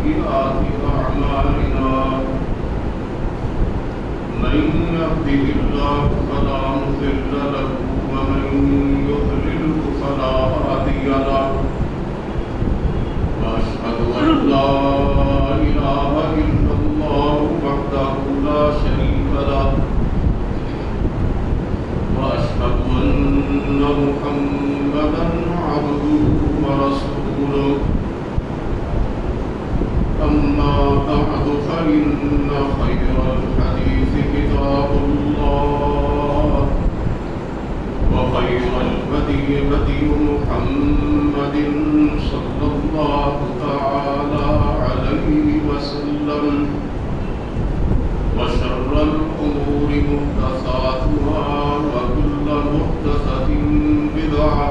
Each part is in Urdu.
سيئات أعمالنا من يهده الله فلا مضل له ومن يضلل فلا هادي له وأشهد أن لا إله إلا الله وحده لا شريك له وأشهد أن محمدا عبده ورسوله أما بعد فإن خير الحديث كتاب الله وخير الهدي هدي محمد صلى الله تعالى عليه وسلم وشر الأمور محدثاتها وكل محدثة بدعة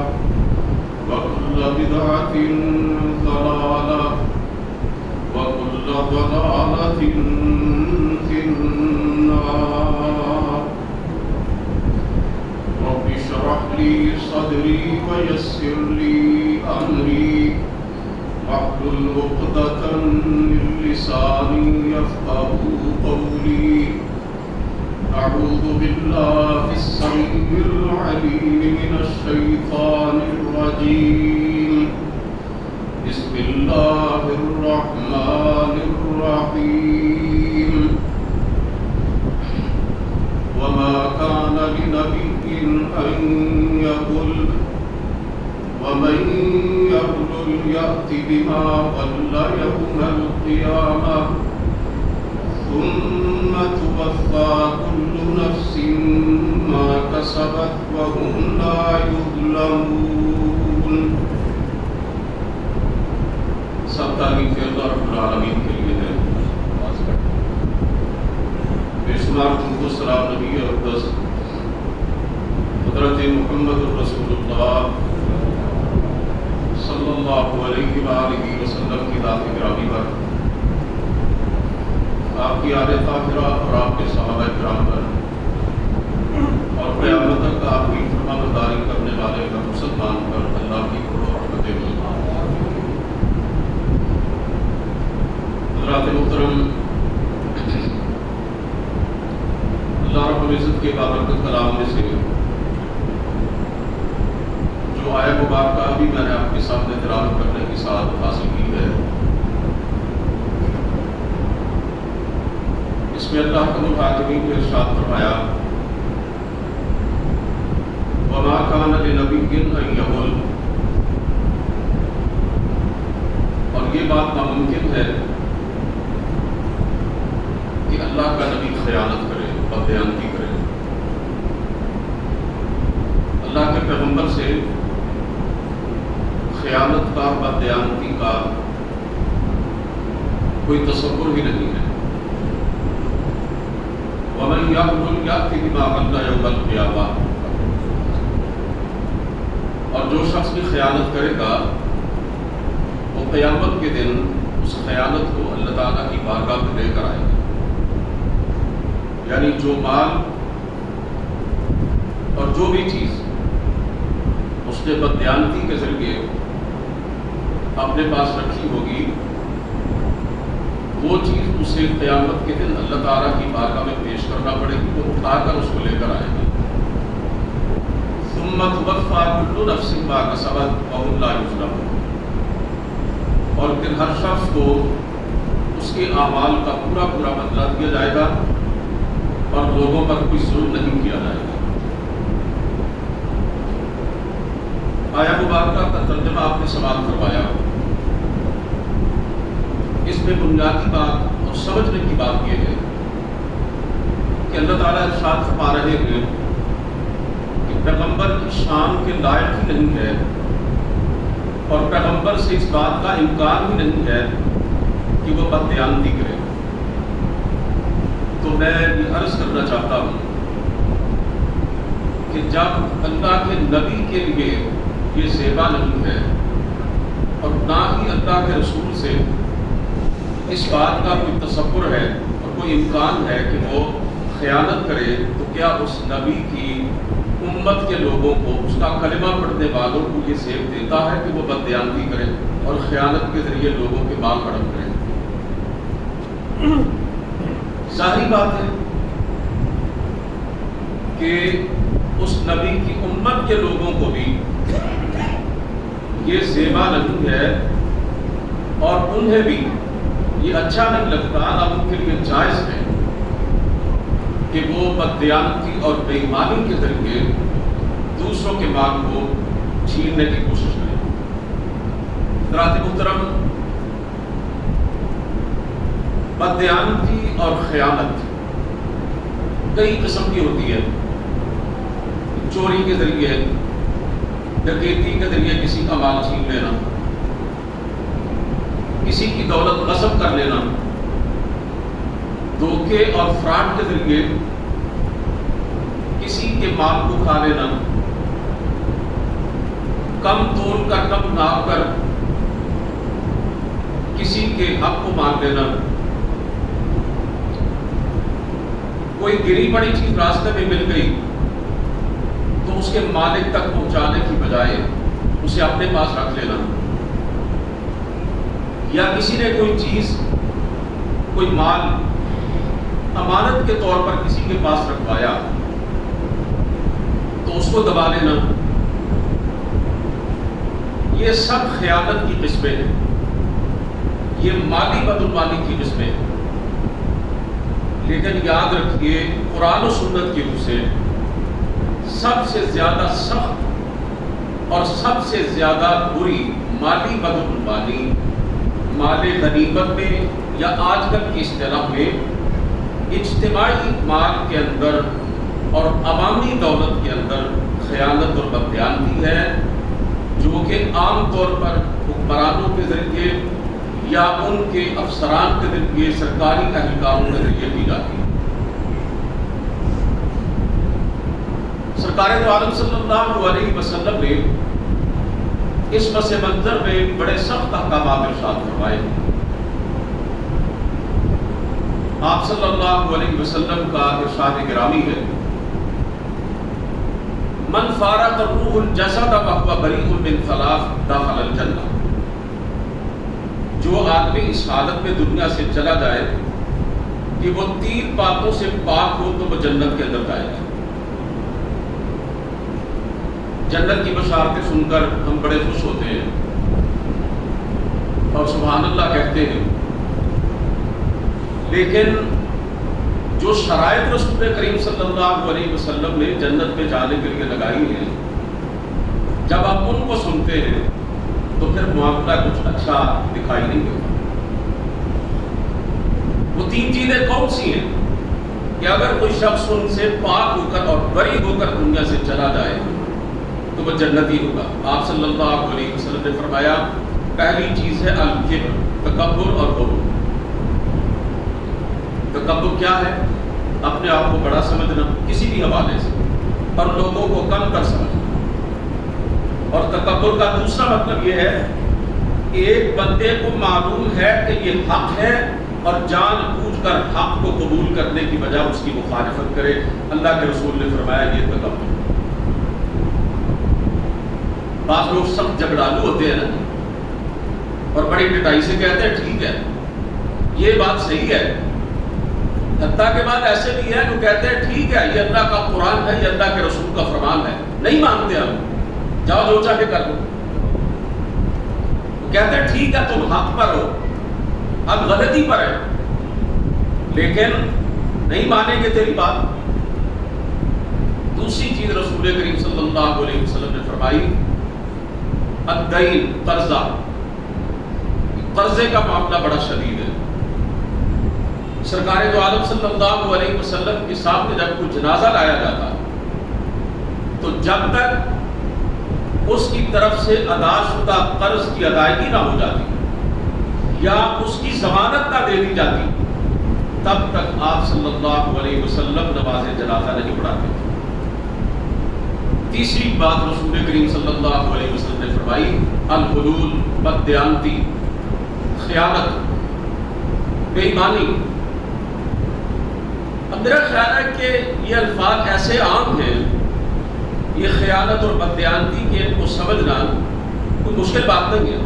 وكل بدعة ضلالة وكل ضلالة في النار. رب اشرح لي صدري ويسر لي أمري واحلل عقدة من لساني يفقهوا قولي. أعوذ بالله السميع العليم من الشيطان الرجيم. بسم الله الرحمن الرحيم. وما كان لنبي أن يغل ومن يغل يأت بما غل يوم القيامة ثم توفى كل نفس ما كسبت وهم لا يظلمون. سب تعریف اللہ رب العالمین کے لیے ہے. بے شمار درود و سلام نبی اقدس حضرت محمد رسول اللہ صلی اللہ علیہ وآلہ وسلم کی ذات گرامی پر، آپ کی آل طاہرہ اور آپ کے صحابہ کرام پر، اور قیامت تک آپ کی فرما برداری کرنے والے ہر مسلمان پر اللہ کی کروڑوں رحمتیں ہوں. حضرات محترم، اللہ رب العزت کے بابرکت کلام میں سے جو آیہ مبارکہ ابھی میں نے آپ کے سامنے تلاوت کرنے کی سعادت حاصل کی ہے، اس میں اللہ رب العالمین نے ارشاد فرمایا وَمَا كَانَ لِنَبِيٍّ أَن يَغُلَّ، اور یہ بات ناممکن ہے کہ اللہ کا نبی خیانت کرے، بددیانتی کرے. اللہ کے پیغمبر سے خیانت کا، بددیانتی کا کوئی تصور ہی نہیں ہے. وَمَن يَغْلُلْ يَأْتِ بِمَا غَلَّ يَوْمَ الْقِيَامَةِ، اور جو شخص بھی خیانت کرے گا وہ قیامت کے دن اس خیانت کو اللہ تعالیٰ کی بارگاہ میں لے کر آئے گا. یعنی جو مال اور جو بھی چیز اس نے بددیانتی کے ذریعے اپنے پاس رکھی ہوگی، وہ چیز اسے قیامت کے دن اللہ تعالیٰ کی بارگاہ میں پیش کرنا پڑے گی. وہ اٹھا کر اس کو لے کر آئے گا. ثم توفى كل نفس ما كسبت وهم لا يظلمون، اور پھر ہر شخص کو اس کے اعمال کا پورا پورا بدلہ دیا جائے گا اور لوگوں پر کوئی ظلم نہیں کیا جائے گا. آیہ مبارکہ کا ترجمہ آپ نے سماعت کروایا. اس میں بنیادی بات اور سمجھنے کی بات یہ ہے کہ اللہ تعالیٰ ارشاد فرما رہے ہیں کہ پیغمبر کی شان کے لائق ہی نہیں ہے اور پیغمبر سے اس بات کا امکان ہی نہیں ہے کہ وہ بددیانتی کرے. تو میں یہ عرض کرنا چاہتا ہوں کہ جب اللہ کے نبی کے لیے یہ زیبا نہیں ہے اور نہ ہی اللہ کے رسول سے اس بات کا کوئی تصور ہے اور کوئی امکان ہے کہ وہ خیانت کرے، تو کیا اس نبی کی امت کے لوگوں کو، اس کا کلمہ پڑھنے والوں کو یہ زیب دیتا ہے کہ وہ بددیانتی کریں اور خیانت کے ذریعے لوگوں کے مال ہڑپ کریں؟ ظاہری بات ہے کہ اس نبی کی امت کے لوگوں کو بھی یہ زیبا نہیں ہے اور انہیں بھی یہ اچھا نہیں لگتا، اب ان کے لیے جائز ہے کہ وہ بددیانتی اور بے ایمانی کے ذریعے دوسروں کے مال کو چھیننے کی کوشش کریں۔ حضرات محترم، بددیانتی اور خیانت کئی قسم کی ہوتی ہے۔ چوری کے ذریعے، ڈکیتی کے ذریعے کسی کا مال چھین لینا، کسی کی دولت غصب کر لینا، دھوکے اور فراڈ کے ذریعے کسی کے مال کو کھا لینا، کم تول کر کم ناپ کر کسی کے حق کو مار لینا، کوئی گری پڑی چیز راستے میں مل گئی تو اس کے مالک تک پہنچانے کی بجائے اسے اپنے پاس رکھ لینا، یا کسی نے کوئی چیز، کوئی مال امانت کے طور پر کسی کے پاس رکھوایا تو اس کو دبا لینا، یہ سب خیانت کی قسمیں ہیں، یہ مالی بدعنوانی کی قسمیں ہیں۔ لیکن یاد رکھیے، قرآن و سنت کی روح سے سب سے زیادہ سخت اور سب سے زیادہ بری مالی بدعنوانی مال غنیمت میں، یا آج کل کی اصطلاح میں اجتماعی مال کے اندر اور عوامی دولت کے اندر خیانت اور بددیانتی ہے، جو کہ عام طور پر حکمرانوں کے ذریعے یا ان کے افسران کے ذریعے، سرکاری اہلکاروں کے ذریعے کی جاتی ہے۔ سرکار دو عالم صلی اللہ علیہ وسلم نے اس پس منظر میں بڑے سخت احکامات ارشاد فرمائے۔ آپ صلی اللہ علیہ وسلم کا ارشاد گرامی ہے، من فارق الروح الجسد وهو بريء من ثلاث دخل الجنہ، جو آدمی اس حالت میں دنیا سے چلا جائے کہ وہ 3 باتوں سے پاک ہو تو وہ جنت کے اندر جائے گا۔ جنت کی بشارتیں سن کر ہم بڑے خوش ہوتے ہیں اور سبحان اللہ کہتے ہیں، لیکن جو شرائط رسول کریم صلی اللہ علیہ وسلم نے جنت میں جانے کے لیے لگائی ہیں، جب آپ ان کو سنتے ہیں تو پھر معاملہ کچھ اچھا دکھائی نہیں دیتا۔ وہ 3 چیزیں کون سی ہیں کہ اگر کوئی شخص ان سے پاک ہو کر اور بری ہو کر دنیا سے چلا جائے تو وہ جنتی ہوگا۔ آپ صلی اللہ علیہ وسلم نے فرمایا، پہلی چیز ہے الکبر، تکبر اور غرور۔ تکبر کیا ہے؟ اپنے آپ کو بڑا سمجھنا کسی بھی حوالے سے، اور لوگوں کو کم کر سمجھنا۔ اور تکبر کا دوسرا مطلب یہ ہے کہ ایک بندے کو معلوم ہے کہ یہ حق ہے اور جان بوجھ کر حق کو قبول کرنے کی بجائے اس کی مخالفت کرے۔ اللہ کے رسول نے فرمایا یہ تکبر۔ بعض لوگ سخت جھگڑالو ہوتے ہیں نا، اور بڑی ڈٹائی سے کہتے ہیں ٹھیک ہے یہ بات صحیح ہے، حتیٰ کے بعد ایسے بھی ہیں جو کہتے ہیں ٹھیک ہے یہ اللہ کا قرآن ہے، یہ اللہ کے رسول کا فرمان ہے، نہیں مانتے ہم، جاؤ جو چاہے کر لو۔ کہتے ہیں ٹھیک ہے تم حق پر ہو، اب غلطی پر ہے، لیکن نہیں مانیں گے تیری بات۔ دوسری چیز رسول کریم صلی اللہ علیہ وسلم نے فرمائی، الدین، قرضہ۔ قرضے کا معاملہ بڑا شدید ہے۔ سرکار دو عالم صلی اللہ علیہ وسلم کے سامنے جب کوئی جنازہ لایا جاتا تو جب تک اس کی طرف سے ادا شدہ قرض کی ادائیگی نہ ہو جاتی یا اس کی ضمانت نہ دے دی جاتی، تب تک آپ صلی اللہ علیہ وسلم نماز جنازہ نہیں پڑھاتے۔ تیسری بات رسول کریم صلی اللہ علیہ وسلم نے فرمائی، الغلول، بددیانتی، خیانت، بے ایمانی۔ اب میرا خیال ہے کہ یہ الفاظ ایسے عام ہیں، یہ خیانت اور بددیانتی کے کو سمجھنا کوئی مشکل بات نہیں ہے۔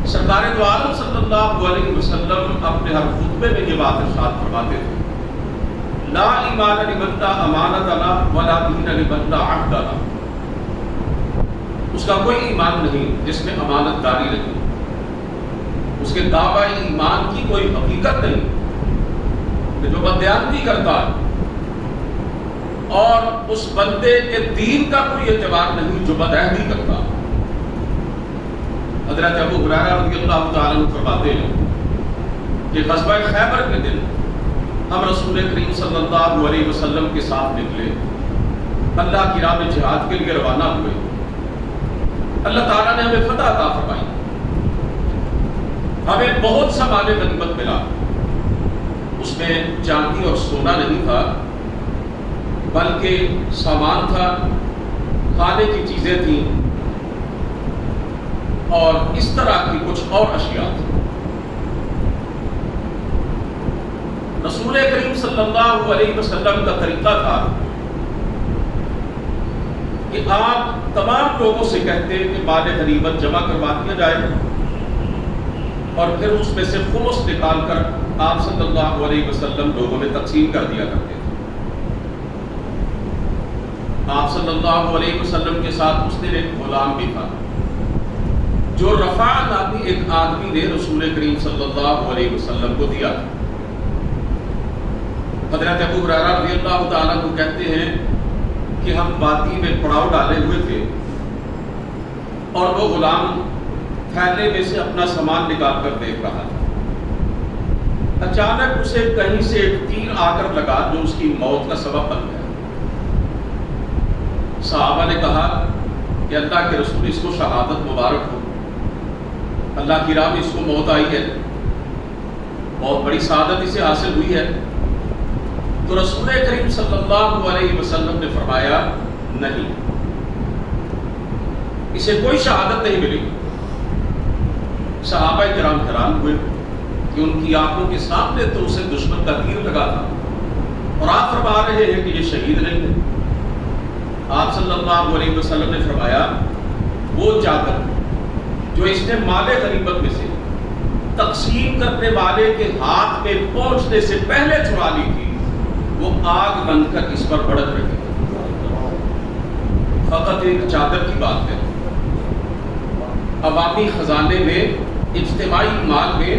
سرکار دو عالم صلی اللہ علیہ وسلم اپنے ہر خطبے میں یہ بات ارشاد فرماتے تھے، لا ایمان لمن لا امانۃ له ولا دین لمن لا عہد له۔ اس کا کوئی ایمان نہیں جس میں امانت داری نہیں، اس کے دعوی ایمان کی کوئی حقیقت نہیں کہ جو بدیانتی کرتا ہے، اور اس بندے کے دین کا کوئی اعتبار نہیں جو بدعہدی کرتا ہے۔ حضرت ابو ہریرہ رضی اللہ تعالیٰ عنہ فرماتے ہیں کہ غزوہ خیبر کے دن ہم رسول کریم صلی اللہ علیہ وسلم کے ساتھ نکلے، اللہ کی راہ میں جہاد کے لیے روانہ ہوئے۔ اللہ تعالیٰ نے ہمیں فتح عطا فرمائی، ہمیں بہت سا مال غنیمت ملا۔ اس میں چاندی اور سونا نہیں تھا، بلکہ سامان تھا، کھانے کی چیزیں تھیں، اور اس طرح کی کچھ اور اشیاء تھی۔ رسول کریم صلی اللہ علیہ وسلم کا طریقہ تھا کہ آپ تمام لوگوں سے کہتے کہ مال غنیمت جمع کروا دیا جائے، اور پھر اس میں سے خمس نکال کر آپ صلی اللہ علیہ وسلم لوگوں میں تقسیم کر دیا کرتے تھے۔ آپ صلی اللہ علیہ وسلم کے ساتھ اس دن ایک غلام بھی تھا جو رفاع نامی ایک آدمی نے رسول کریم صلی اللہ علیہ وسلم کو دیا تھا۔ حضرت ابو ہریرہ رضی اللہ تعالیٰ کو کہتے ہیں کہ ہم وادی میں پڑاؤ ڈالے ہوئے تھے، اور وہ غلام تھیلے میں سے اپنا سامان نکال کر دیکھ رہا تھا۔ اچانک اسے کہیں سے ایک تیر آ کر لگا جو اس کی موت کا سبب بن گیا۔ صحابہ نے کہا کہ اللہ کے رسول، اس کو شہادت مبارک ہو، اللہ کی راہ میں اس کو موت آئی ہے، بہت بڑی سعادت اسے حاصل ہوئی ہے۔ تو رسول کریم صلی اللہ علیہ وسلم نے فرمایا نہیں، اسے کوئی شہادت نہیں ملی۔ صحابہ کرام حیران ہوئے کہ ان کی آنکھوں کے سامنے تو اسے دشمن کا تیر لگا تھا، اور آپ فرما رہے ہیں کہ یہ شہید نہیں ہے۔ آپ صلی اللہ علیہ وسلم نے فرمایا وہ چادر جو اس نے مال غنیمت میں سے تقسیم کرنے والے کے ہاتھ میں پہنچنے سے پہلے چھڑا لی تھی، وہ آگ بن کر اس پر بھڑک رہی ہے۔ فقط ایک چادر کی بات ہے، عوامی خزانے میں، اجتماعی مال میں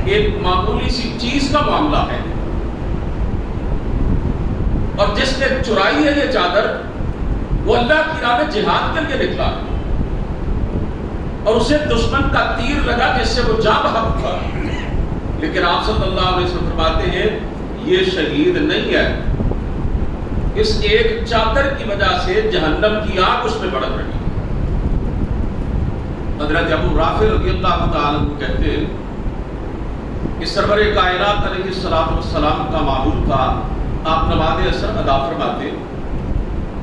ایک معمولی سی چیز کا معاملہ ہے، اور جس نے چرائی ہے یہ چادر وہ اللہ کی راہ میں جہاد کے لیے نکلا، اور اسے دشمن کا تیر لگا جس سے وہ جاں بحق تھا، لیکن آپ صلی اللہ علیہ وسلم فرماتے ہیں یہ شہید نہیں ہے، اس ایک چادر کی وجہ سے جہنم کی آگ اس میں بڑھ رہی ہے۔ حضرت ابو رافع رضی اللہ تعالیٰ عنہ کہتے ہیں کہ سرور کائنات علیہ السلام کا معمول تھا آپ نماز عصر ادا فرماتے،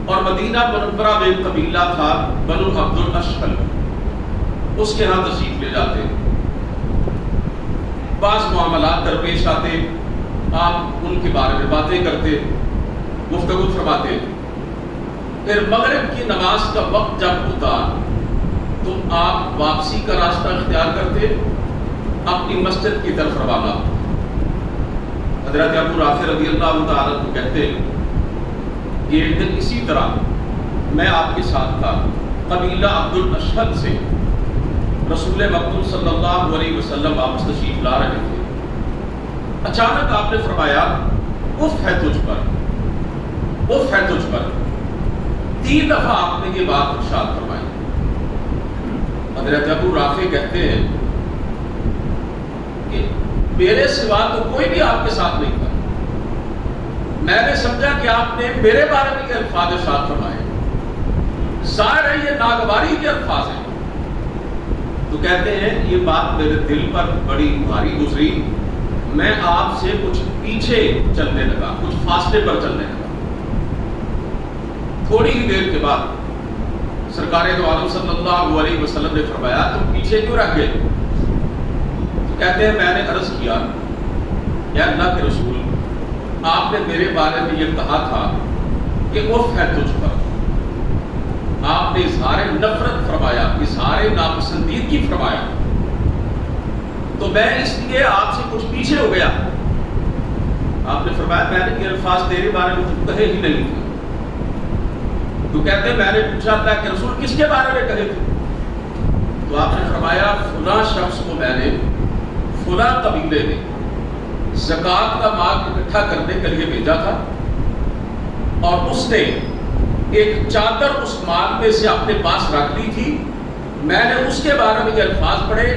اور مدینہ منورہ میں ایک قبیلہ تھا بنو عبد الاشہل، اس کے ہاں تشریف لے جاتے، بعض معاملات درپیش آتے، آپ ان کے بارے میں باتیں کرتے، گفتگو فرماتے، پھر مغرب کی نماز کا وقت جب ہوتا تو آپ واپسی کا راستہ اختیار کرتے، اپنی مسجد کی طرف روانہ۔ حضرت ابو رافع رضی اللہ تعالیٰ کو کہتے کہ ایک دن اسی طرح میں آپ کے ساتھ تھا، قبیلہ عبد الاشہل سے رسول مقبول صلی اللہ علیہ وسلم واپس تشریف لا رہے تھے۔ اچانک آپ نے فرمایا اف ہے تجھ پر، اف ہے تجھ پر، 3 دفعہ آپ نے یہ بات ارشاد فرمائی۔ حضرت ابو رافع کہتے ہیں کہ میرے سوا تو کوئی بھی آپ کے ساتھ نہیں تھا، میں نے سمجھا کہ آپ نے میرے بارے میں یہ الفاظ ارشاد فرمائے، ظاہر ہے یہ ناگواری کے الفاظ ہیں۔ تو کہتے ہیں یہ بات میرے دل پر بڑی بھاری گزری، میں آپ سے کچھ پیچھے چلنے لگا، کچھ فاصلے پر چلنے لگا۔ تھوڑی ہی دیر کے بعد سرکار دو عالم صلی اللہ علیہ وسلم نے فرمایا تم پیچھے کیوں رہ گئے؟ تو کہتے ہیں میں نے عرض کیا یا اللہ کے رسول، آپ نے میرے بارے میں یہ کہا تھا کہ اف ہے تجھ پر، آپ نے اظہار نفرت فرمایا، اظہار ناپسندیدگی فرمایا، تو میں اس لیے آپ سے کچھ پیچھے ہو گیا. آپ نے فرمایا میں نے یہ الفاظ تیرے بارے میں تو کہے ہی نہیں تھے. تو کہتے میں نے پوچھا اللہ کے رسول کس کے بارے میں کہے تھے؟ تو آپ نے فرمایا فلاں شخص کو میں نے فلاں قبیلے میں زکوٰۃ کا مال اکٹھا کرنے کے لیے بھیجا تھا، اور اس نے ایک چادر اس مال میں سے اپنے پاس رکھ لی تھی. میں نے اس کے بارے میں یہ الفاظ پڑھے،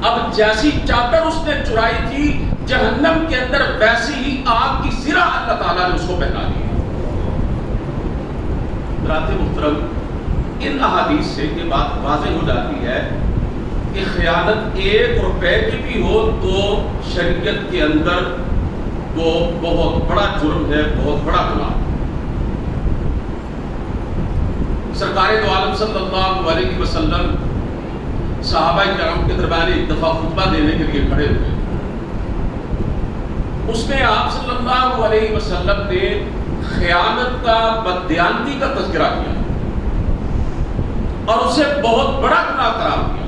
اب جیسی چادر اس نے چرائی تھی جہنم کے اندر ویسی ہی آگ کی زرہ اللہ تعالیٰ نے اس کو پہنا دی. حضرات محترم، ان احادیث سے یہ بات واضح ہو جاتی ہے کہ خیانت 1 روپے کی بھی ہو تو شریعت کے اندر وہ بہت بڑا جرم ہے، بہت بڑا گناہ. سرکار دو عالم صلی اللہ علیہ وسلم صحابہ کرام کے درمیان ایک دفعہ خطبہ دینے کے لیے کھڑے ہوئے. اس میں آپ صلی اللہ علیہ وسلم نے خیانت کا، بددیانتی کا تذکرہ کیا اور اسے بہت بڑا گناہ قرار دیا،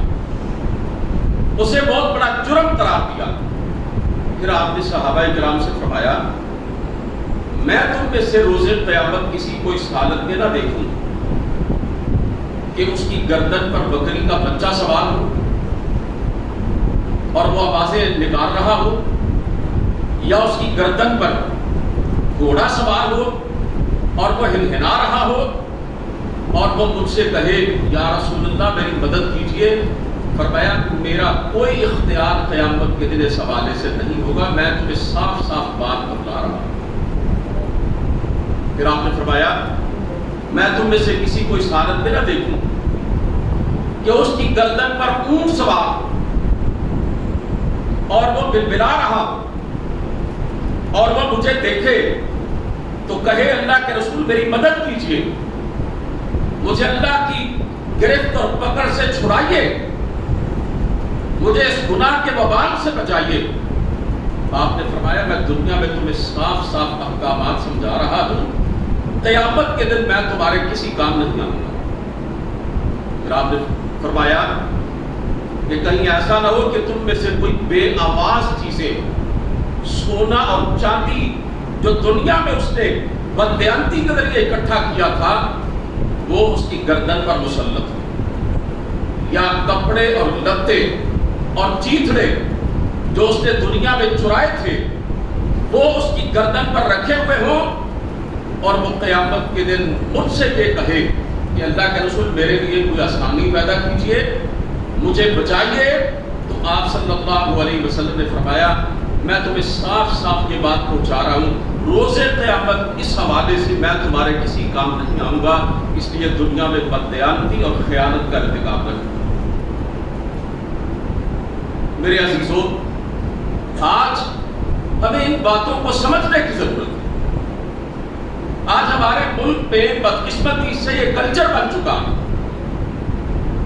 اسے بہت بڑا جرم قرار دیا. پھر آپ نے صحابہ کرام سے فرمایا میں تم میں سے روز قیامت کسی کو اس حالت میں نہ دیکھوں کہ اس کی گردن پر بکری کا بچہ سوار ہو اور وہ آوازیں نکال رہا ہو، یا اس کی گردن پر گھوڑا سوار ہو اور وہ ہنہنا رہا ہو اور وہ مجھ سے کہے یا رسول اللہ میری مدد کیجئے. فرمایا میرا کوئی اختیار قیامت کے دن اس حوالے سے نہیں ہوگا، میں تمہیں صاف صاف بات بتلا رہا ہوں. پھر آپ نے فرمایا میں تم میں سے کسی کو اس حالت میں نہ دیکھوں کہ اس کی گردن پر اونٹ سوار ہو اور وہ بلبلا رہا ہو اور وہ مجھے دیکھے تو کہے اللہ کے رسول میری مدد کیجئے، مجھے اللہ کی گرفت اور پکڑ سے چھڑائیے، مجھے اس گناہ کے وبال سے بچائیے. آپ نے فرمایا میں دنیا میں تمہیں صاف صاف احکامات سمجھا رہا ہوں، قیامت کے دن میں تمہارے کسی کام نہیں آؤں گا. پھر آپ نے فرمایا کہ کہیں ایسا نہ ہو کہ تم میں سے کوئی بے آواز چیزیں، سونا اور چاندی جو دنیا میں اس نے بددیانتی کے ذریعے اکٹھا کیا تھا وہ اس کی گردن پر مسلط ہو، یا کپڑے اور لتے اور چیتڑے جو اس نے دنیا میں چرائے تھے وہ اس کی گردن پر رکھے ہوئے ہوں، اور وہ قیامت کے دن مجھ سے یہ کہے کہ اللہ کے رسول میرے لیے کوئی آسانی پیدا کیجئے، مجھے بچائیے. تو آپ صلی اللہ علیہ وسلم نے فرمایا میں تمہیں صاف صاف یہ بات پہنچا رہا ہوں، روز قیامت اس حوالے سے میں تمہارے کسی کام نہیں آؤں گا، اس لیے دنیا میں بددیانتی اور خیانت کا ارتکاب نہ کرو. میرے عزیزوں، آج ہمیں ان باتوں کو سمجھنے کی ضرورت ہے. آج ہمارے ملک میں بدقسمتی سے یہ کلچر بن چکا ہے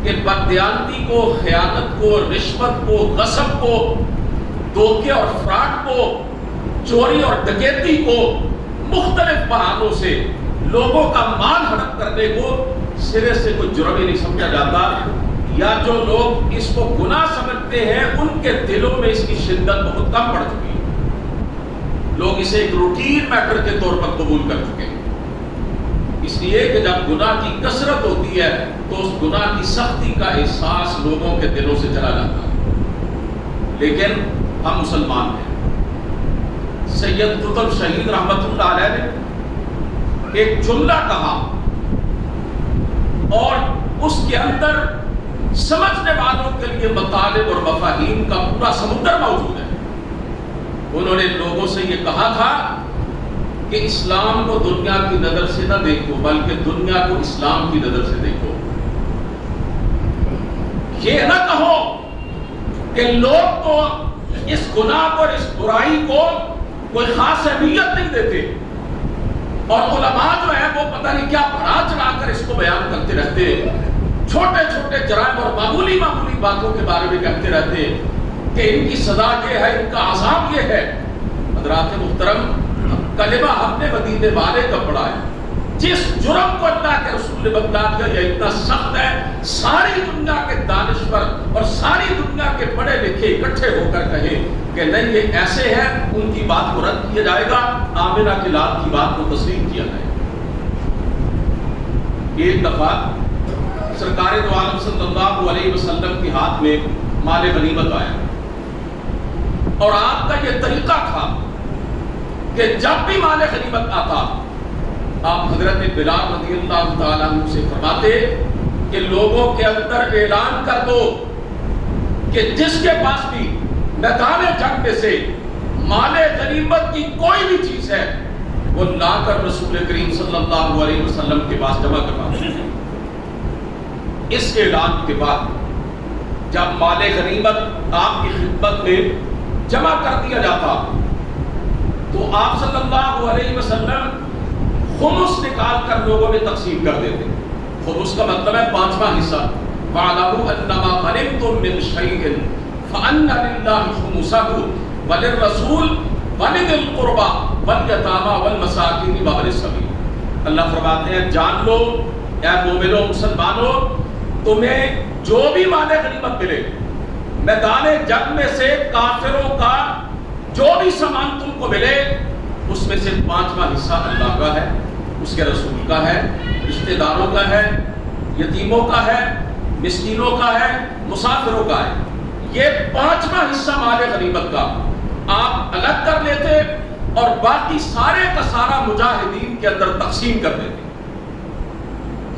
کہ بددیانتی کو، خیانت کو، رشوت کو، غصب کو، دھوکے اور فراڈ کو، چوری اور ڈکیتی کو مختلف بہانوں سے لوگوں کا مال ہڑپ کرنے کو سرے سے کوئی جرم ہی نہیں سمجھا جاتا، یا جو لوگ اس کو گناہ سمجھتے ہیں ان کے دلوں میں اس کی شدت بہت کم پڑ چکی ہے. لوگ اسے ایک روٹین میٹر کے طور پر قبول کر چکے ہیں، اس لیے کہ جب گناہ کی کثرت ہوتی ہے تو اس گناہ کی سختی کا احساس لوگوں کے دلوں سے چلا جاتا ہے. لیکن ہم مسلمان ہیں. سید قطب شہید رحمت اللہ علیہ نے ایک جملہ کہا اور اس کے اندر سمجھنے والوں کے لیے مطالب اور مفاہیم کا پورا سمندر موجود ہے. انہوں نے لوگوں سے یہ کہا تھا کہ اسلام کو دنیا کی نظر سے نہ دیکھو بلکہ دنیا کو اسلام کی نظر سے دیکھو. یہ نہ کہو کہ لوگ تو اس گناہ اور اس برائی کو کوئی خاص اہمیت نہیں دیتے اور علماء جو ہیں وہ پتہ نہیں کیا بڑھا چڑھا کر اس کو بیان کرتے رہتے ہیں، چھوٹے چھوٹے جرائم اور معمولی معمولی باتوں کے بارے میں کہتے رہتے ہیں کہ ان کی سزا یہ ہے، ان کا عذاب یہ ہے. حضرات محترم، کلمہ ہم نے مدینے والے کا پڑھا ہے. جس جرم کو اللہ کے رسول نے بتلا دیا یہ اتنا سخت ہے، ساری دنیا کے دانشور اور ساری دنیا کے پڑھے لکھے اکٹھے ہو کر کہیں کہ نہیں یہ ایسے ہے، ان کی بات کو رد کیا جائے گا، آمنہ کے لال کی بات کو تسلیم کیا جائے گا۔ ایک دفعہ سرکار دو عالم صلی اللہ علیہ وسلم کے ہاتھ میں مال غنیمت آیا، اور آپ کا یہ طریقہ تھا کہ جب بھی مال غنیمت آتا آپ حضرت بلال رضی اللہ تعالیٰ عنہ سے فرماتے کہ لوگوں کے اندر اعلان کر دو کہ جس کے پاس بھی میدان جنگ میں سے مال غنیمت کی کوئی بھی چیز ہے وہ لا کر رسول کریم صلی اللہ علیہ وسلم کے پاس جمع کروا دیں۔ اس اعلان کے بعد جب مال غنیمت آپ کی خدمت میں جمع کر دیا جاتا تو آپ صلی اللہ علیہ وسلم خمس نکال کر لوگوں میں تقسیم کر دیتے۔ خمس کا مطلب ہے 5واں حصہ۔ وَاعْلَمُوا أَنَّمَا غَنِمْتُم مِّن شَيْءٍ فَأَنَّ لِلَّهِ خُمُسَهُ وَلِلرَّسُولِ وَلِذِي الْقُرْبَى وَالْيَتَامَى وَالْمَسَاكِينِ وَابْنِ السَّبِيلِ۔ اللہ فرماتے ہیں جان لو اے مومنو مسلمانوں، تمہیں جو بھی مال غنیمت ملے میدان جنگ میں سے کافروں کا جو بھی سامان تم کو ملے اس میں سے 5واں حصہ اللہ کا ہے، اس کے رسول کا ہے، رشتہ داروں کا ہے، یتیموں کا ہے، مسکینوں کا ہے، مسافروں کا ہے۔ یہ 5واں حصہ مال غنیمت کا آپ الگ کر لیتے اور باقی سارے کا سارا مجاہدین کے اندر تقسیم کر دیتے۔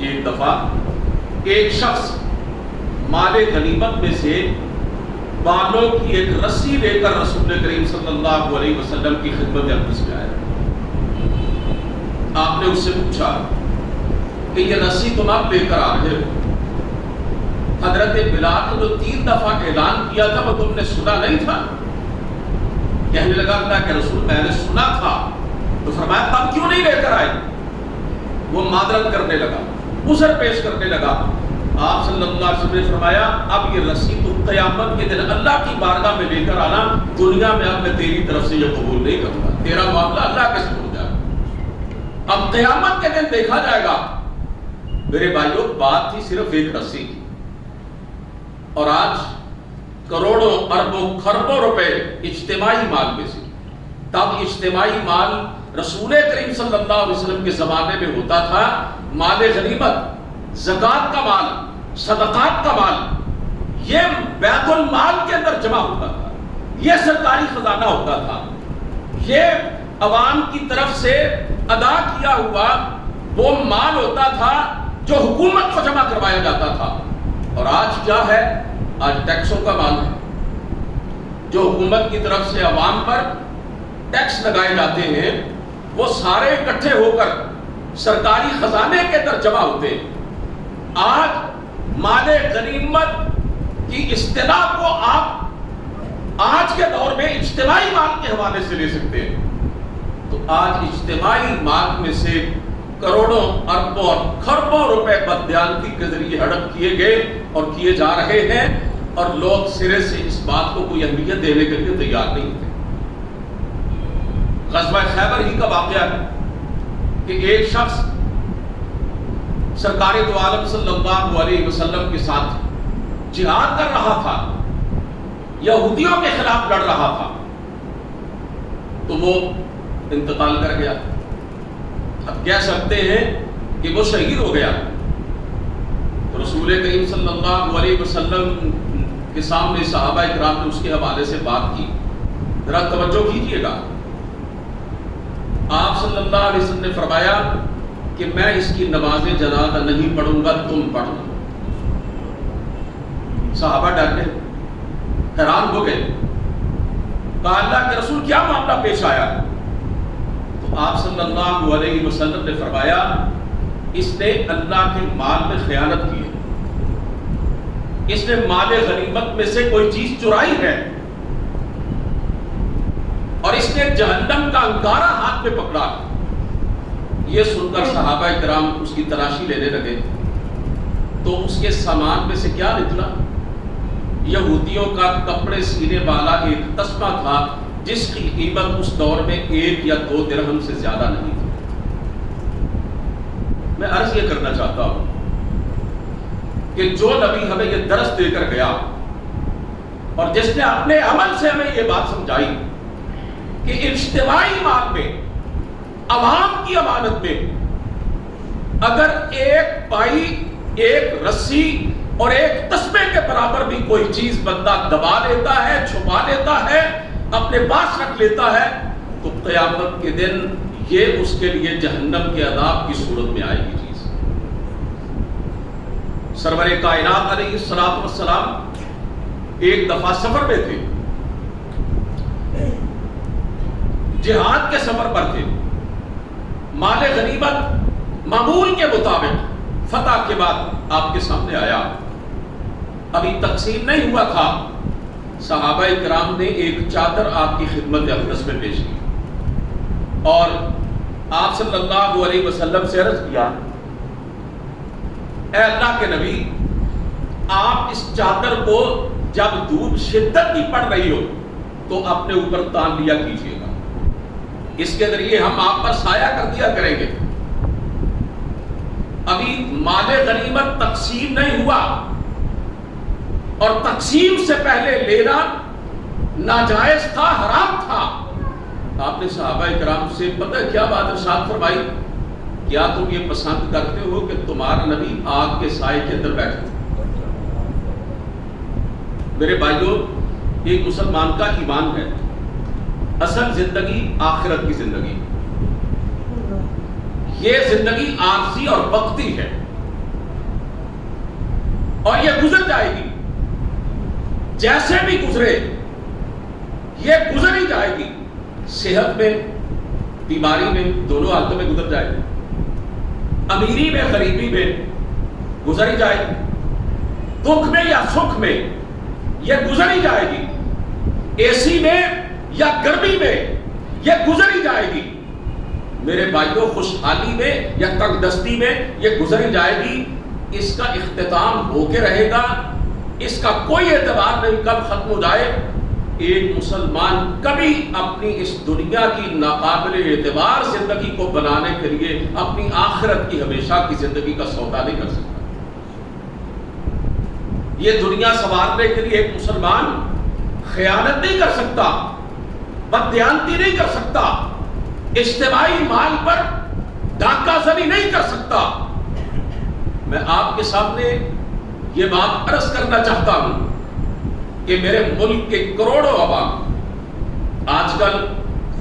ایک دفعہ ایک شخص مال غنیمت میں سے بالوں کی ایک رسی لے کر رسول کریم صلی اللہ علیہ وسلم کی خدمت اقدس میں آیا۔ آپ نے اس سے پوچھا کہ یہ رسی تم آپ لے کر آ رہے ہو، حضرت بلال نے جو 3 دفعہ اعلان کیا تھا وہ تم نے سنا نہیں تھا؟ کہنے لگا اللہ کے رسول میں نے سنا تھا۔ تو فرمایا تب کیوں نہیں لے کر آئے؟ وہ معذرت کرنے لگا، عذر پیش کرنے لگا۔ آپ صلی اللہ علیہ وسلم نے فرمایا اب یہ رسی تو قیامت کے دن اللہ کی بارگاہ میں لے کر آنا، دنیا میں اب میں تیری طرف سے یہ قبول نہیں کروں گا، تیرا معاملہ اللہ کے ساتھ ہو جائے گا، اب قیامت کے دن دیکھا جائے گا۔ میرے بھائیوں بات تھی صرف ایک رسی کی، اور آج کروڑوں اربوں خربوں روپے اجتماعی مال میں سے۔ تب اجتماعی مال رسول کریم صلی اللہ علیہ وسلم کے زمانے میں ہوتا تھا مال غنیمت، زکوٰۃ کا مال، صدقات کا مال، یہ بیت المال کے اندر جمع ہوتا تھا، یہ سرکاری خزانہ ہوتا تھا، یہ عوام کی طرف سے ادا کیا ہوا وہ مال ہوتا تھا جو حکومت کو جمع کروایا جاتا تھا۔ اور آج کیا ہے؟ آج ٹیکسوں کا مال ہے، جو حکومت کی طرف سے عوام پر ٹیکس لگائے جاتے ہیں وہ سارے اکٹھے ہو کر سرکاری خزانے کے اندر جمع ہوتے ہیں۔ آج مال غنیمت کی اصطلاح کو آپ آج کے دور میں اجتماعی مال کے حوالے سے لے سکتے ہیں۔ تو آج اجتماعی مال میں سے کروڑوں اربوں اور خربوں روپے بددیانتی کے ذریعے ہڑپ کیے گئے اور کیے جا رہے ہیں، اور لوگ سرے سے اس بات کو کوئی اہمیت دینے کے لیے تیار نہیں تھے۔ غزوہ خیبر ہی کا واقعہ ہے کہ ایک شخص سرکار دو عالم صلی اللہ علیہ وسلم کے ساتھ جہاد کر رہا تھا، یہودیوں کے خلاف لڑ رہا تھا، تو وہ انتقال کر گیا۔ اب کہہ سکتے ہیں کہ وہ شہید ہو گیا۔ تو رسول کریم صلی اللہ علیہ وسلم کے سامنے صحابہ اکرام نے اس کے حوالے سے بات کی۔ ذرا توجہ کیجیے گا، آپ صلی اللہ علیہ وسلم نے فرمایا کہ میں اس کی نماز جنازہ نہیں پڑھوں گا، تم پڑھو۔ صحابہ ڈر گئے، حیران ہو گئے، کہا اللہ کے رسول کیا معاملہ پیش آیا؟ تو آپ صلی اللہ علیہ وسلم نے فرمایا اس نے اللہ کے مال میں خیانت کی ہے، اس نے مال غنیمت میں سے کوئی چیز چرائی ہے، اور اس نے جہنم کا انگارہ ہاتھ میں پکڑا۔ یہ سن کر صحابہ کرام اس کی تلاشی لینے لگے، تو اس کے سامان میں سے کیا نکلا؟ یہودیوں کا کپڑے سینے والا ایک تسمہ تھا جس کی قیمت اس دور میں 1 یا 2 درہم سے زیادہ نہیں تھی۔ میں عرض یہ کرنا چاہتا ہوں کہ جو نبی ہمیں یہ درس دے کر گیا اور جس نے اپنے عمل سے ہمیں یہ بات سمجھائی کہ اجتماعی مال میں، عوام کی امانت میں، اگر ایک پائی، ایک رسی اور ایک تسمے کے برابر بھی کوئی چیز بندہ دبا لیتا ہے، چھپا لیتا ہے، اپنے پاس رکھ لیتا ہے، تو قیامت کے دن یہ اس کے لیے جہنم کے عذاب کی صورت میں آئے گی چیز۔ سرور کائنات علیہ الصلوۃ والسلام ایک دفعہ سفر میں تھے، جہاد کے سفر پر تھے، مال غنیمت معمول کے مطابق فتح کے بعد آپ کے سامنے آیا، ابھی تقسیم نہیں ہوا تھا، صحابہ کرام نے ایک چادر آپ کی خدمت اقدس میں پیش کی اور آپ صلی اللہ علیہ وسلم سے عرض کیا، اے اللہ کے نبی، آپ اس چادر کو جب دھوپ شدت کی پڑ رہی ہو تو اپنے اوپر تان لیا کیجیے گا، اس کے ذریعے ہم آپ پر سایہ کر دیا کریں گے۔ ابھی مال غنیمت تقسیم نہیں ہوا اور تقسیم سے پہلے لینا ناجائز تھا، حرام تھا۔ آپ نے صحابہ کرام سے پتہ کیا بات ارشاد فرمائی، کیا تم یہ پسند کرتے ہو کہ تمہارا نبی آگ کے سائے کے اندر بیٹھے؟ میرے بھائیوں، ایک مسلمان کا ایمان ہے، اصل زندگی آخرت کی زندگی، یہ زندگی عارضی اور وقتی ہے اور یہ گزر جائے گی، جیسے بھی گزرے یہ گزر ہی جائے گی، صحت میں، بیماری میں، دونوں حالتوں میں گزر جائے گی، امیری میں، غریبی میں گزر ہی جائے گی، دکھ میں یا سکھ میں یہ گزر ہی جائے گی، اے سی میں یا گرمی میں یہ گزر ہی جائے گی۔ میرے بھائیوں، خوشحالی میں یا تنگ دستی میں یہ گزر ہی جائے گی، اس کا اختتام ہو کے رہے گا، اس کا کوئی اعتبار نہیں کب ختم ہو جائے۔ ایک مسلمان کبھی اپنی اس دنیا کی ناقابل اعتبار زندگی کو بنانے کے لیے اپنی آخرت کی ہمیشہ کی زندگی کا سودا نہیں کر سکتا۔ یہ دنیا سنوارنے کے لیے ایک مسلمان خیانت نہیں کر سکتا، بددیانتی نہیں کر سکتا، اجتماعی مال پر ڈاکہ زنی نہیں کر سکتا۔ میں آپ کے سامنے یہ بات عرض کرنا چاہتا ہوں کہ میرے ملک کے کروڑوں عوام آج کل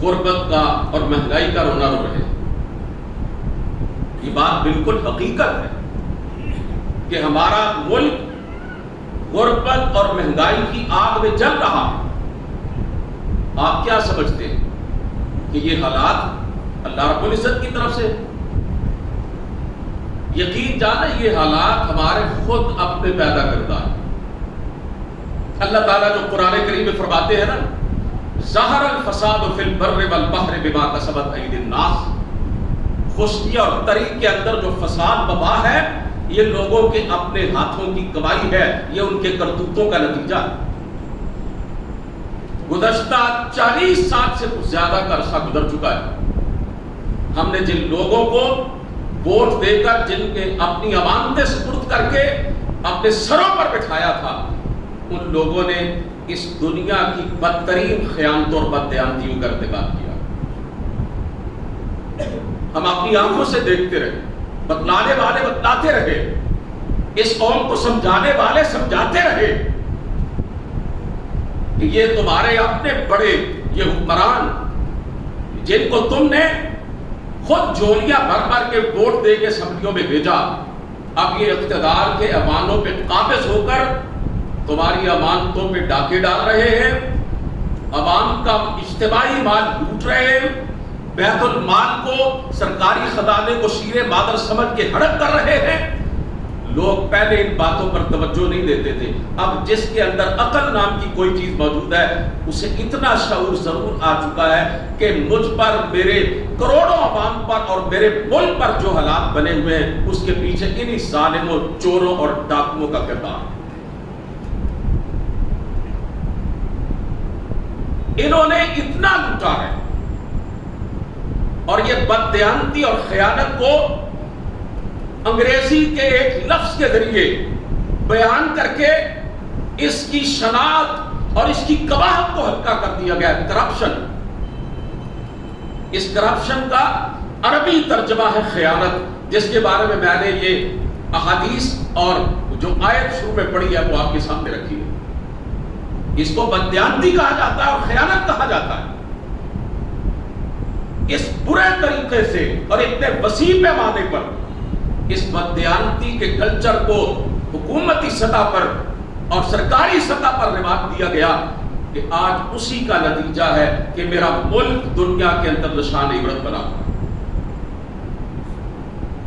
غربت کا اور مہنگائی کا رونا رو رہے ہیں۔ یہ بات بالکل حقیقت ہے کہ ہمارا ملک غربت اور مہنگائی کی آگ میں جل رہا ہے۔ آپ کیا سمجھتے ہیں کہ یہ حالات اللہ رب العزت کی طرف سے؟ یقین جانا یہ حالات ہمارے خود اپنے پیدا کردہ ہیں۔ اللہ تعالیٰ جو قرآن کریم میں فرماتے ہیں نا، ظہر الفساد فی البر والبحر بما کسبت ایدی الناس، خشکی اور تری کے اندر جو فساد وبا ہے، یہ لوگوں کے اپنے ہاتھوں کی کمائی ہے، یہ ان کے کرتوتوں کا نتیجہ ہے۔ گزشتہ 40 سال سے کچھ زیادہ کا عرصہ گزر چکا ہے، ہم نے جن لوگوں کو ووٹ دے کر، جن کے اپنی امانتیں سپرد کر کے اپنے سروں پر بٹھایا تھا، ان لوگوں نے اس دنیا کی بدترین خیانتوں اور بددیانتیوں کا ارتکاب کیا۔ ہم اپنی آنکھوں سے دیکھتے رہے، بتلانے والے بتلاتے رہے، اس قوم کو سمجھانے والے سمجھاتے رہے کہ یہ تمہارے اپنے بڑے، یہ حکمران جن کو تم نے خود جھولیاں بھر بھر کے ووٹ دے کے اسمبلیوں میں بھیجا، اب یہ اقتدار کے ایوانوں پہ قابض ہو کر تمہاری امانتوں پہ ڈاکے ڈال رہے ہیں، عوام کا اجتماعی مال لوٹ رہے ہیں، بیت المال کو، سرکاری خزانے کو شیر مادر سمجھ کے ہڑپ کر رہے ہیں۔ لوگ پہلے ان باتوں پر توجہ نہیں دیتے تھے، اب جس کے اندر عقل نام کی کوئی چیز موجود ہے، اسے اتنا شعور ضرور آ چکا ہے کہ مجھ پر، میرے کروڑوں عوام پر اور میرے ملک پر جو حالات بنے ہوئے ہیں، اس کے پیچھے انہی ظالموں، چوروں اور ڈاکوؤں کا کردار ہے۔ انہوں نے اتنا لوٹا ہے اور یہ بددیانتی اور خیانت کو انگریزی کے ایک لفظ کے ذریعے بیان کر کے اس کی شناخت اور اس کی قباحت کو ہلکا کر دیا گیا کرپشن. اس کرپشن کا عربی ترجمہ ہے خیانت، جس کے بارے میں نے یہ احادیث اور جو آیت شروع میں پڑھی ہے وہ آپ کے سامنے رکھی ہے. اس کو بددیانتی کہا جاتا ہے اور خیانت کہا جاتا ہے. اس برے طریقے سے اور اتنے وسیع پیمانے پر اس بددیانتی کے کلچر کو حکومتی سطح پر اور سرکاری سطح پر رواج دیا گیا کہ آج اسی کا نتیجہ ہے کہ میرا ملک دنیا کے اندر نشان عبرت بنا ہوا.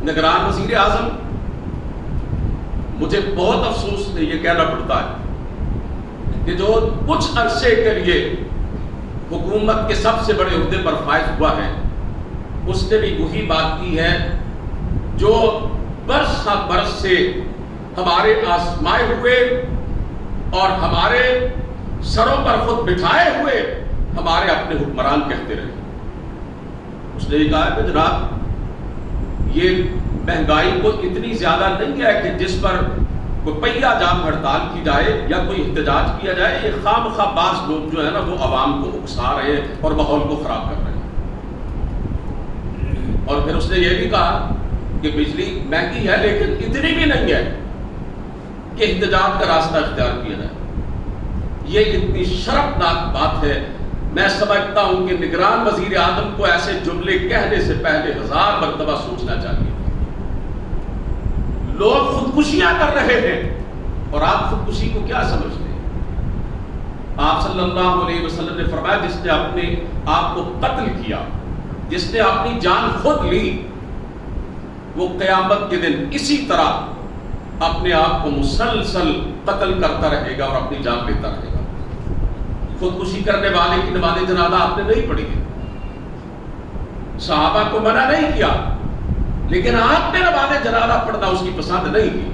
نگران وزیر اعظم، مجھے بہت افسوس سے یہ کہنا پڑتا ہے کہ جو کچھ عرصے کے لیے حکومت کے سب سے بڑے عہدے پر فائز ہوا ہے، اس نے بھی وہی بات کی ہے جو برس ہاں برس سے ہمارے آزمائے ہوئے اور ہمارے سروں پر خود بٹھائے ہوئے ہمارے اپنے حکمران کہتے رہے. اس نے یہ کہا کہ جناب یہ مہنگائی کو اتنی زیادہ نہیں ہے کہ جس پر کوئی پہیا جام ہڑتال کی جائے یا کوئی احتجاج کیا جائے. یہ خام خواہ بعض لوگ جو ہے نا وہ عوام کو اکسا رہے ہیں اور ماحول کو خراب کر رہے ہیں. اور پھر اس نے یہ بھی کہا کہ بجلی مہنگی ہے لیکن اتنی بھی نہیں ہے کہ احتجاج کا راستہ اختیار کیا جائے. یہ اتنی شرمناک بات ہے. میں سمجھتا ہوں کہ نگران وزیر اعظم کو ایسے جملے کہنے سے پہلے 1000 مرتبہ سوچنا چاہیے. لوگ خودکشیاں کر رہے ہیں اور آپ خودکشی کو کیا سمجھتے ہیں؟ آپ صلی اللہ علیہ وسلم نے فرمایا جس نے اپنے آپ کو قتل کیا، جس نے اپنی جان خود لی، وہ قیامت کے دن اسی طرح اپنے آپ کو مسلسل قتل کرتا رہے گا اور اپنی جان لیتا رہے گا. خودکشی کرنے والے کی نماز جنازہ آپ نے نہیں پڑھی ہے، صحابہ کو منع نہیں کیا، لیکن آپ نے نماز جنازہ پڑھنا اس کی پسند نہیں کی.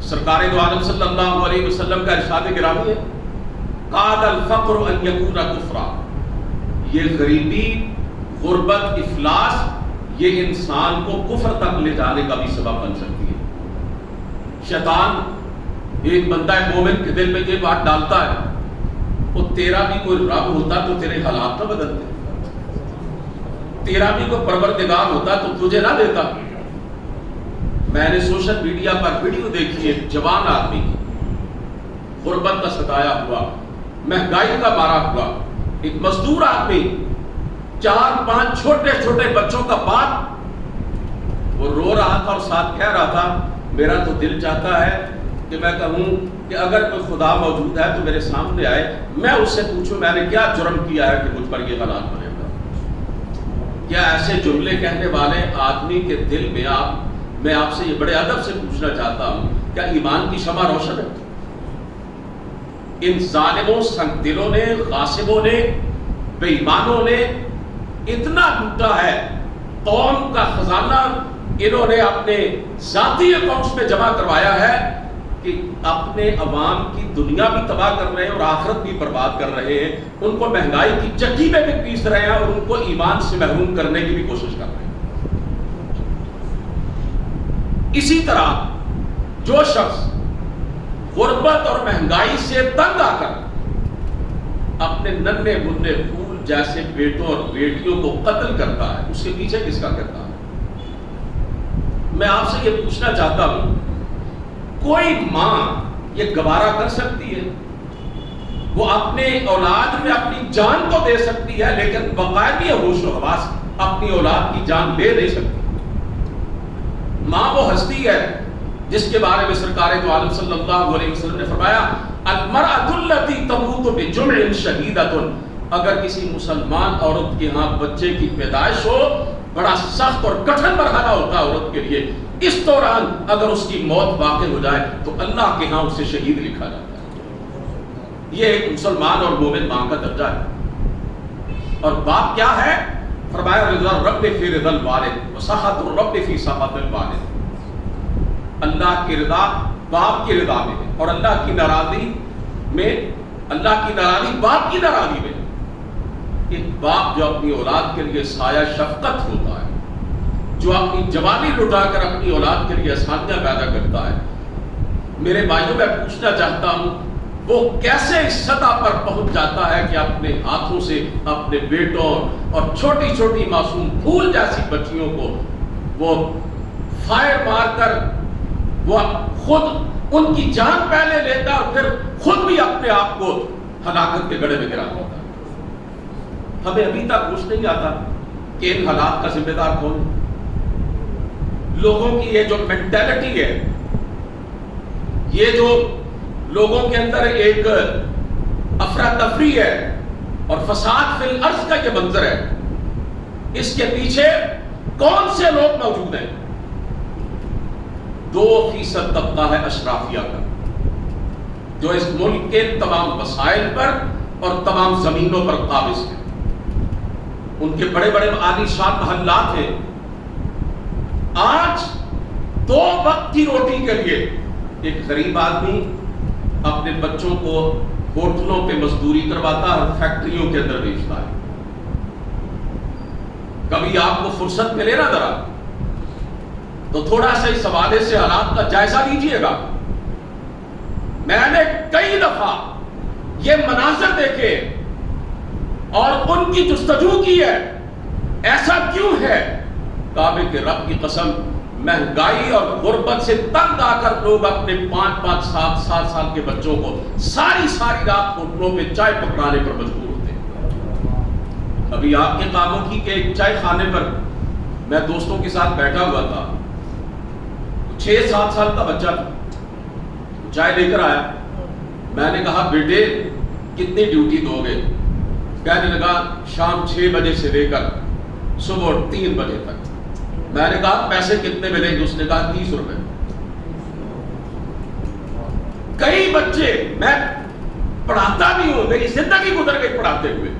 سرکار دو عالم صلی اللہ علیہ وسلم کا ارشاد گرامی ہے قاد الفقر ان یکون کفرا. یہ غریبی، غربت، افلاس یہ انسان کو کفر تک لے جانے کا بھی سبب بن سکتی ہے. شیطان ایک بندہ مومن کے دل میں یہ بات ڈالتا ہے وہ تیرا بھی کوئی رب ہوتا تو تیرے حالات نہ بدلتے، تیرا بھی کوئی پروردگار ہوتا تو تجھے نہ دیتا. میں نے سوشل میڈیا پر ویڈیو دیکھی ہے جوان آدمی کی، غربت کا ستایا ہوا، مہنگائی کا مارا ہوا ایک مزدور آدمی، 4-5 چھوٹے چھوٹے بچوں کا باپ، وہ رو رہا تھا اور ساتھ کہہ رہا تھا میرا تو دل چاہتا ہے کہ میں کہوں کہ اگر کوئی خدا موجود ہے تو میرے سامنے آئے، میں اس سے پوچھوں میں نے کیا جرم کیا ہے کہ مجھ پر یہ حالات بنے گا. کیا ایسے جملے کہنے والے آدمی کے دل میں میں آپ سے یہ بڑے ادب سے پوچھنا چاہتا ہوں کیا ایمان کی شمع روشن ہے؟ ان ظالموں، سنگ دلوں نے، غاصبوں نے، بے ایمانوں نے اتنا لوٹا ہے، قوم کا خزانہ انہوں نے اپنے ذاتی اکاؤنٹس میں جمع کروایا ہے کہ اپنے عوام کی دنیا بھی تباہ کر رہے ہیں اور آخرت بھی برباد کر رہے ہیں. ان کو مہنگائی کی چکی میں بھی پیس رہے ہیں اور ان کو ایمان سے محروم کرنے کی بھی کوشش کر رہے ہیں. اسی طرح جو شخص غربت اور مہنگائی سے تنگ آ کر اپنے ننھے منھے پھول جیسے بیٹوں اور بیٹیوں کو قتل کرتا ہے، اس کے پیچھے کس کا کردار ہے؟ میں آپ سے یہ پوچھنا چاہتا ہوں کوئی ماں یہ گوارا کر سکتی ہے؟ وہ اپنے اولاد میں اپنی جان تو دے سکتی ہے لیکن باقاعدگی ہوش و حواس اپنی اولاد کی جان لے نہیں سکتی. ماں وہ ہستی ہے جس کے بارے میں سرکار دو عالم صلی اللہ علیہ وسلم نے فرمایا المرأة التي تموت بجمع شدیدۃ. اگر کسی مسلمان عورت کے ہاں بچے کی پیدائش ہو، بڑا سخت اور کٹھن مرحلہ ہوتا ہے عورت کے لیے، اس دوران اگر اس کی موت واقع ہو جائے تو اللہ کے ہاں اسے شہید لکھا جاتا ہے. یہ ایک مسلمان اور مومن ماں کا درجہ ہے. اور باپ کیا ہے؟ فرمایا رضا رب فی رضا الوالد وسخط الرب فی سخط الوالد. اللہ کی رضا باپ کی رضا میں ہے اور اللہ کی ناراضی میں، اللہ کی ناراضی باپ کی ناراضی میں. ایک باپ جو اپنی اولاد کے لیے سایہ شفقت ہوتا ہے، جو اپنی جوانی لٹا کر اپنی اولاد کے لیے آسانیاں پیدا کرتا ہے، میرے بھائیوں میں پوچھنا چاہتا ہوں وہ کیسے اس سطح پر پہنچ جاتا ہے کہ اپنے ہاتھوں سے اپنے بیٹوں اور چھوٹی چھوٹی معصوم پھول جیسی بچیوں کو وہ فائر مار کر وہ خود ان کی جان پہلے لیتا اور پھر خود بھی اپنے آپ کو ہلاکت کے گڑھے میں گرا دیتا. ہمیں ابھی تک کچھ نہیں آتا کہ ان حالات کا ذمہ دار کون ہے. لوگوں کی یہ جو مینٹیلٹی ہے، یہ جو لوگوں کے اندر ایک افراتفری ہے اور فساد فی الارض کا یہ منظر ہے، اس کے پیچھے کون سے لوگ موجود ہیں؟ 2% طبقہ ہے اشرافیہ کا، جو اس ملک کے تمام وسائل پر اور تمام زمینوں پر قابض ہیں. ان کے بڑے بڑے عالی شان محلات ہیں. آج 2 وقت کی روٹی کے لیے ایک غریب آدمی اپنے بچوں کو ہوٹلوں پہ مزدوری کرواتا ہے اور فیکٹریوں کے اندر بیچتا ہے. کبھی آپ کو فرصت ملے نا ذرا تو تھوڑا سا اس حوالے سے حالات کا جائزہ لیجئے گا. میں نے کئی دفعہ یہ مناظر دیکھے اور ان کی جستجو کی ہے ایسا کیوں ہے. کعبے کے رب کی قسم، مہنگائی اور غربت سے تنگ آ کر لوگ اپنے 5-5 7 سال کے بچوں کو ساری رات ہوٹلوں پہ چائے پکڑانے پر مجبور ہوتے ہیں. ابھی آپ کے کاموں کی کہ ایک چائے خانے پر میں دوستوں کے ساتھ بیٹھا ہوا تھا. 6-7 سال کا بچہ تھا، چائے لے کر آیا. میں نے کہا بیٹے کتنی ڈیوٹی دو گے؟ کہنے لگا شام 6 بجے سے لے کر صبح 3 بجے تک. میں نے کہا پیسے کتنے ملیں گے؟ اس نے کہا 30 روپے. کئی بچے میں پڑھاتا بھی ہوں، میری زندگی گزر گئی پڑھاتے ہوئے.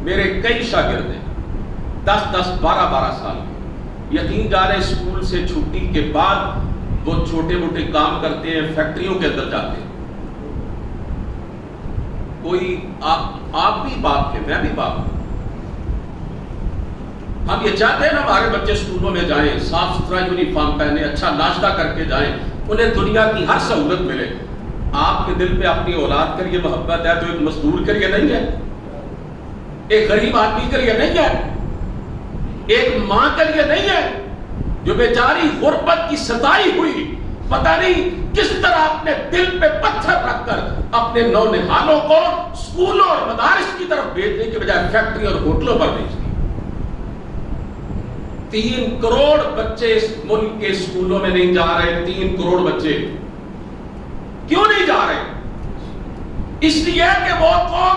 میرے کئی شاگرد ہیں 10-10 12-12 سال کے. یقین جانے اسکول سے چھٹی کے بعد وہ چھوٹے موٹے کام کرتے ہیں، فیکٹریوں کے اندر جاتے ہیں. کوئی آپ بھی باپ ہیں، میں بھی باپ ہوں. ہم یہ چاہتے ہیں نا ہمارے بچے اسکولوں میں جائیں، صاف ستھرا یونیفارم پہنے، اچھا ناشتہ کر کے جائیں، انہیں دنیا کی ہر سہولت ملے. آپ کے دل پہ اپنی اولاد کے لیے محبت ہے تو ایک مزدور کے لیے نہیں ہے، ایک غریب آدمی کے لیے نہیں ہے، ایک ماں کے لیے نہیں ہے جو بیچاری غربت کی ستائی ہوئی پتہ نہیں کس طرح اپنے دل پہ پتھر رکھ کر اپنے نونہالوں کو اسکولوں اور مدارس کی طرف بھیجنے کے بجائے فیکٹری اور ہوٹلوں پر بھیجتی. 3 کروڑ بچے اس ملک کے اسکولوں میں نہیں جا رہے. 3 کروڑ بچے کیوں نہیں جا رہے؟ اس لیے کہ وہ تو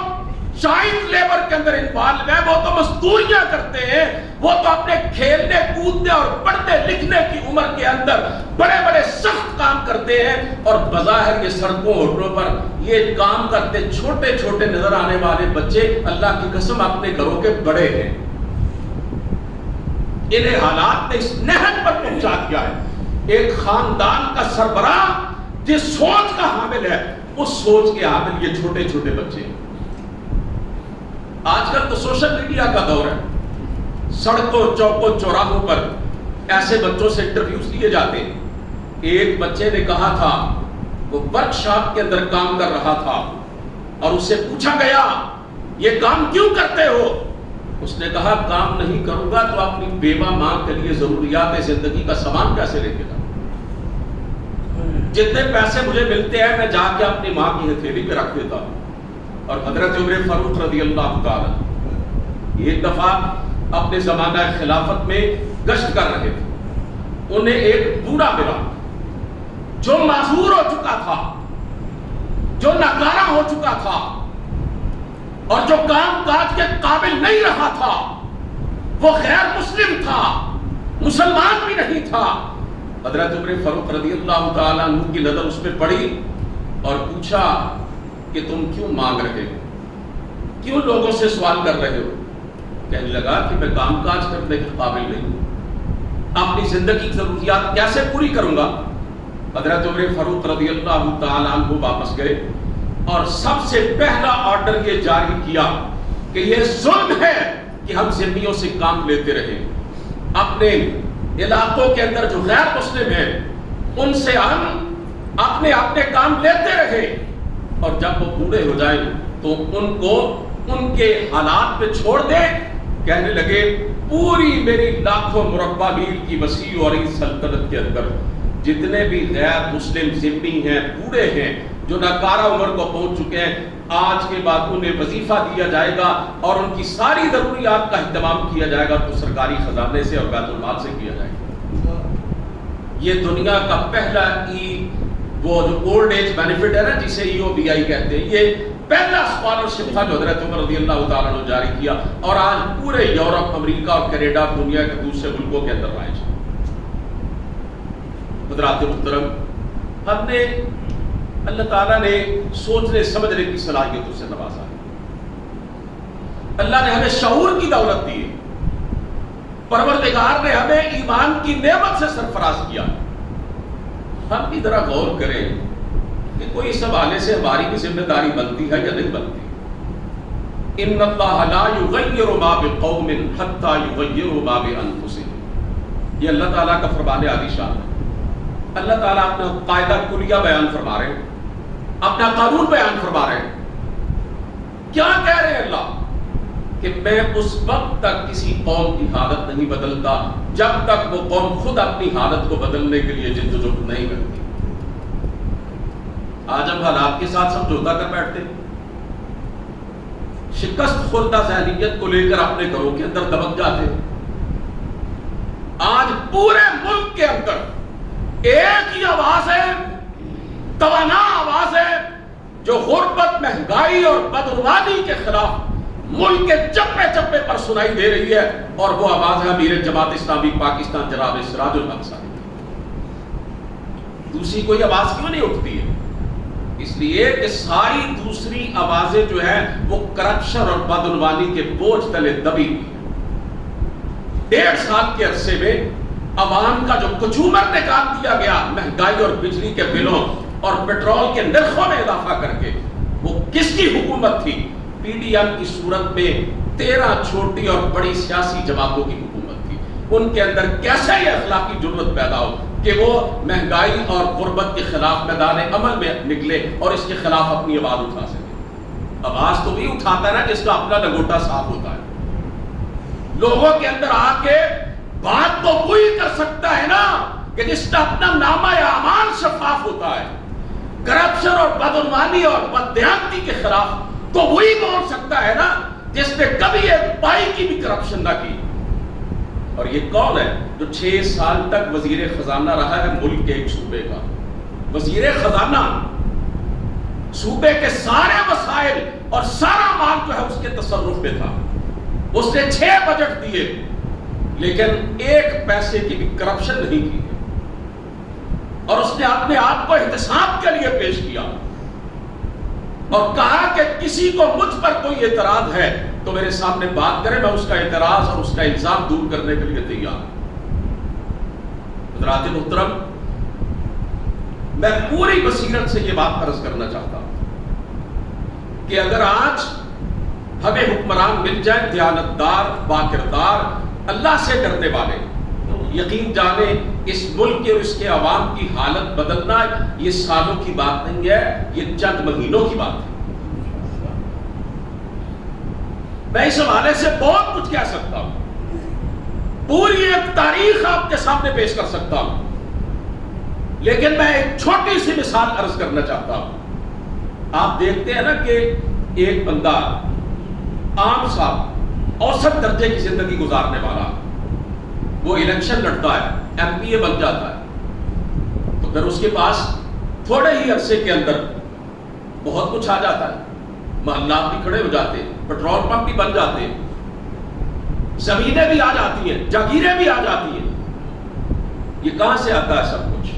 چائلڈ لیبر کے اندر انوالو ہے، وہ تو مزدوریاں کرتے ہیں، وہ تو اپنے کھیلنے کودنے اور پڑھنے لکھنے کی عمر کے اندر بڑے بڑے سخت کام کرتے ہیں. اور بظاہر یہ سڑکوں ہوٹلوں پر یہ کام کرتے چھوٹے چھوٹے نظر آنے والے بچے اللہ کی قسم اپنے گھروں کے بڑے ہیں. انہیں حالات نے اس نہج پر پہنچا دیا ہے. ایک خاندان کا سربراہ جس سوچ کا حامل ہے، اس سوچ کے حامل یہ چھوٹے چھوٹے بچے. آج کل تو سوشل میڈیا کا دور ہے. سڑکوں چوکوں چوراہوں پر ایسے بچوں سے انٹرویوز لیے جاتے ہیں. ایک بچے نے کہا تھا وہ ورک شاپ کے اندر کام کر رہا تھا اور اس سے پوچھا گیا یہ کام کیوں کرتے ہو؟ اس نے کہا کام نہیں کروں گا تو اپنی بیوہ ماں کے لیے ضروریات زندگی کا سامان کیسے لے کے جاؤں؟ جتنے پیسے مجھے ملتے ہیں میں جا کے اپنی ماں کی ہتھیلی پہ رکھ دیتا ہوں. اور حضرت عمر فاروق رضی اللہ تعالی ایک دفعہ اپنے زمانہ خلافت میں گشت کر رہے تھے. انہیں ایک بوڑھا ملا جو معذور ہو چکا تھا، جو ناکارہ ہو چکا تھا اور جو کام کاج کے قابل نہیں رہا تھا. وہ غیر مسلم تھا، مسلمان بھی نہیں تھا. حضرت عمر فاروق رضی اللہ تعالیٰ عنہ کی نظر اس پہ پڑی اور پوچھا کہ تم کیوں مانگ رہے ہو، کیوں لوگوں سے سوال کر رہے ہو؟ کہنے لگا کہ میں کام کاج کرنے کے قابل نہیں ہوں، اپنی زندگی کی ضروریات کیسے پوری کروں گا؟ حضرت عمر فاروق رضی اللہ تعالیٰ عنہ واپس گئے اور سب سے پہلا آرڈر یہ جاری کیا کہ یہ ظلم ہے کہ ہم ذمیوں سے کام لیتے رہے. اپنے علاقوں کے اندر جو غیر مسلم ہیں ان سے ہم اپنے اپنے کام لیتے رہے، اور جب وہ بوڑھے ہو جائیں تو ان کو ان کے حالات پہ چھوڑ دیں. کہنے لگے پوری میری لاکھوں مربع میل کی وسیع اور اس سلطنت کے اندر جتنے بھی غیر مسلم ذمی ہیں، بوڑھے ہیں، جو ناکارہ عمر کو پہنچ چکے ہیں، آج کے بعد انہیں وظیفہ دیا جائے گا اور ان کی ساری ضروریات کا اہتمام کیا جائے گا تو سرکاری خزانے سے اور بیت المال سے کیا جائے گا. یہ دنیا کا پہلا وہ جو اولڈ ایج بینیفٹ ہے نا، جسے EOBI کہتے ہیں، یہ پہلا اسکالرشپ تھا جو حضرت عمر رضی اللہ تعالیٰ نے جاری کیا، اور آج پورے یورپ، امریکہ اور کینیڈا، دنیا کے دوسرے ملکوں کے اندر رائج ہے. حضرات محترم، ہم نے اللہ تعالیٰ نے سوچنے سمجھنے کی صلاحیتوں سے نوازا ہے. اللہ نے ہمیں شعور کی دولت دی ہے. پروردگار نے ہمیں ایمان کی نعمت سے سرفراز کیا. ہم بھی ذرا غور کریں کہ کوئی اس حوالے سے ہماری بھی ذمہ داری بنتی ہے یا نہیں بنتی. ان اللہ لا یغیر ما بقوم حتی یغیروا ما بانفسہم، یہ اللہ تعالیٰ کا فرمان عالی شان ہے. اللہ تعالیٰ اپنا قاعدہ کلیہ بیان فرما رہے ہیں، اپنا قانون بیان فرما رہے ہیں. کیا کہہ رہے ہیں اللہ؟ کہ میں اس وقت تک کسی قوم کی حالت نہیں بدلتا جب تک وہ قوم خود اپنی حالت کو بدلنے کے لیے جدوجہد نہیں کرتی. آج ہم حالات کے ساتھ سمجھوتا کر بیٹھتے ہیں، شکست خوردہ ذہنیت کو لے کر اپنے گھروں کے اندر دبک جاتے ہیں. آج پورے ملک کے اندر ایک ہی آواز ہے، توانا آواز ہے، جو غربت، مہنگائی اور بدعنوانی کے خلاف ملک کے چپے چپے پر سنائی دے رہی ہے، اور وہ آواز ہے امیر جماعت اسلامی پاکستان جناب سراج الحق صاحب. دوسری کوئی آواز کیوں نہیں اٹھتی ہے؟ اس لیے کہ ساری دوسری آوازیں جو ہیں وہ کرپشن اور بدعنوانی کے بوجھ تلے دبی ہوئی. 1.5 سال کے عرصے میں عوام کا جو کچومر نکال دیا گیا مہنگائی اور بجلی کے بلوں اور پیٹرول کے نرخوں میں اضافہ کر کے، وہ کس کی حکومت تھی؟ PDM کی صورت میں 13 چھوٹی اور بڑی سیاسی جماعتوں کی حکومت تھی. ان کے اندر کیسے یہ اخلاقی جرأت پیدا ہو کہ وہ مہنگائی اور غربت کے خلاف میدان عمل میں نکلے اور اس کے خلاف اپنی آواز اٹھا سکے. آواز تو بھی اٹھاتا ہے نا جس کا اپنا لنگوٹا صاف ہوتا ہے. لوگوں کے اندر آ کے بات تو وہی کر سکتا ہے نا کہ جس کا اپنا نامہ اعمال شفاف ہوتا ہے. کرپشن اور بدعنوانی اور بددیانتی کے خلاف تو وہی بول سکتا ہے نا جس نے کبھی ایک پائی کی بھی کرپشن نہ کی. اور یہ کون ہے جو 6 سال تک وزیر خزانہ رہا ہے ملک کے ایک صوبے کا؟ وزیر خزانہ، صوبے کے سارے وسائل اور سارا مال جو ہے اس کے تصرف میں تھا. اس نے 6 بجٹ دیے لیکن 1 پیسے کی بھی کرپشن نہیں کی، اور اس نے اپنے آپ کو احتساب کے لیے پیش کیا اور کہا کہ کسی کو مجھ پر کوئی اعتراض ہے تو میرے سامنے بات کرے، میں اس کا اعتراض اور اس کا الزام دور کرنے کے لیے تیار ہوں. حضرات محترم، میں پوری بصیرت سے یہ بات عرض کرنا چاہتا ہوں کہ اگر آج ہمیں حکمران مل جائیں دیانتدار، باکردار، اللہ سے ڈرنے والے، یقین جانے اس ملک کے اور اس کے عوام کی حالت بدلنا یہ سالوں کی بات نہیں ہے، یہ چند مہینوں کی بات ہے. میں اس حوالے سے بہت کچھ کہہ سکتا ہوں، پوری ایک تاریخ آپ کے سامنے پیش کر سکتا ہوں، لیکن میں ایک چھوٹی سی مثال عرض کرنا چاہتا ہوں. آپ دیکھتے ہیں نا کہ ایک بندہ عام صاحب اوسط درجے کی زندگی گزارنے والا، وہ الیکشن لڑتا ہے، MPA بن جاتا ہے، تو پھر اس کے پاس تھوڑے ہی عرصے کے اندر بہت کچھ آ جاتا ہے. محلات بھی کھڑے ہو جاتے ہیں، پیٹرول پمپ بھی بن جاتے ہیں، زمینیں بھی آ جاتی ہیں، جاگیریں بھی آ جاتی ہیں. یہ کہاں سے آتا ہے سب کچھ؟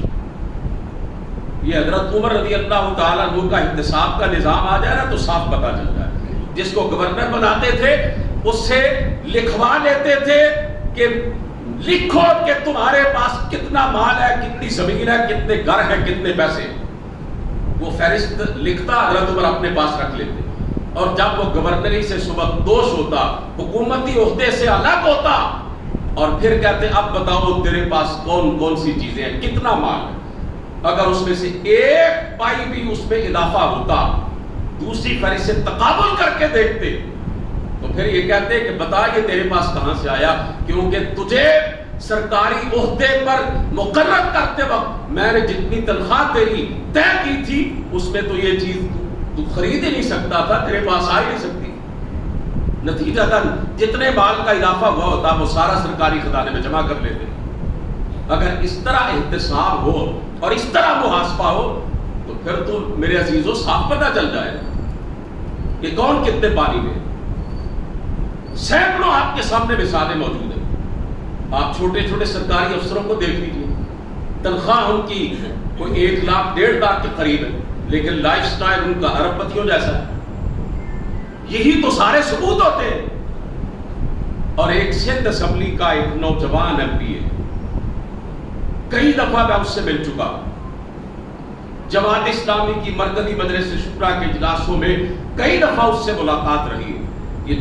یہ حضرت عمر رضی اللہ تعالیٰ عنہ کا احتساب کا نظام آ جائے نا تو صاف پتہ چل جائے. جس کو گورنر بناتے تھے اس سے لکھوا لیتے تھے کہ لکھو کہ تمہارے پاس کتنا مال ہے، کتنی زمین ہے، کتنے گھر ہیں، کتنے پیسے. وہ فہرست لکھتا، حضرت عمر اپنے پاس رکھ لیتے، اور جب وہ گورنری سے صبح دوش ہوتا، حکومتی عہدے سے الگ ہوتا، اور پھر کہتے اب بتاؤ تیرے پاس کون کون سی چیزیں ہیں، کتنا مال ہے. اگر اس میں سے ایک پائی بھی اس میں اضافہ ہوتا، دوسری فہرست سے تقابل کر کے دیکھتے، تو پھر یہ کہتے کہ بتا یہ تیرے پاس کہاں سے آیا، کیونکہ تجھے سرکاری عہدے پر مقرر کرتے وقت میں نے جتنی تنخواہ تیری طے کی تھی اس میں تو یہ چیز تو خرید ہی نہیں سکتا تھا، تیرے پاس آ ہی نہیں سکتی۔ نتیجتاً جتنے مال کا اضافہ ہوا ہوتا وہ سارا سرکاری خزانے میں جمع کر لیتے۔ اگر اس طرح احتساب ہو اور اس طرح محاسبہ ہو تو پھر تو میرے عزیزوں صاف پتہ چل جائے کہ کون کتنے پانی میں۔ سینکڑوں آپ کے سامنے مثالیں موجود ہیں، آپ چھوٹے چھوٹے سرکاری افسروں کو دیکھ لیجیے، تنخواہ ان کی کوئی 1 لاکھ 1.5 لاکھ کے قریب ہے، لیکن لائف سٹائل ان کا ارب پتیوں جیسا ہے۔ یہی تو سارے ثبوت ہوتے ہیں۔ اور ایک سندھ اسمبلی کا ایک نوجوان ایم پی ہے، کئی دفعہ میں اس سے مل چکا، جماعت اسلامی کی مرکزی مجلس شورا کے اجلاسوں میں کئی دفعہ اس سے ملاقات رہی ہے۔ یہ